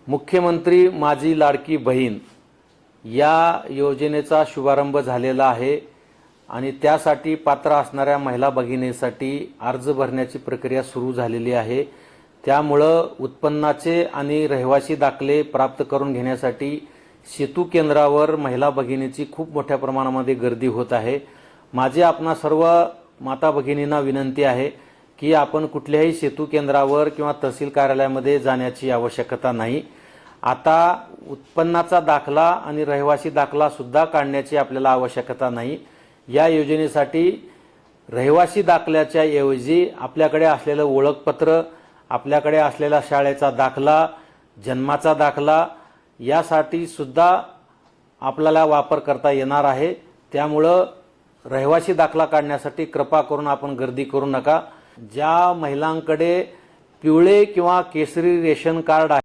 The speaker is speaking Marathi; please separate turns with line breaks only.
मुख्यमंत्री माझी लाडकी बहीण या योजनेचा शुभारंभ झालेला आहे आणि त्यासाठी पात्र असणाऱ्या महिला भगिनींसाठी अर्ज भरण्याची प्रक्रिया सुरू झालेली आहे। त्यामुळे उत्पन्नाचे आणि रहिवासी दाखले प्राप्त करून घेण्यासाठी सेतू केंद्रावर महिला भगिनींची खूप मोठ्या प्रमाणामध्ये गर्दी होत आहे। माझी आपणा सर्व माता भगिनींना विनंती आहे की आपण कुठल्याही सेतू केंद्रावर किंवा तहसील कार्यालयामध्ये जाण्याची आवश्यकता नाही। आता उत्पन्नाचा दाखला आणि रहिवासी दाखला सुद्धा काढण्याची आपल्याला आवश्यकता नाही। या योजनेसाठी रहिवासी दाखल्याच्या ऐवजी आपल्याकडे असलेले ओळखपत्र, आपल्याकडे असलेला शाळेचा दाखला, जन्माचा दाखला यासाठी सुद्धा आपल्याला वापर करता येणार आहे। त्यामुळे रहिवासी दाखला काढण्यासाठी कृपा करून आपण गर्दी करू नका। ज्या महिलांकडे पिवळे किंवा केसरी रेशन कार्ड आहे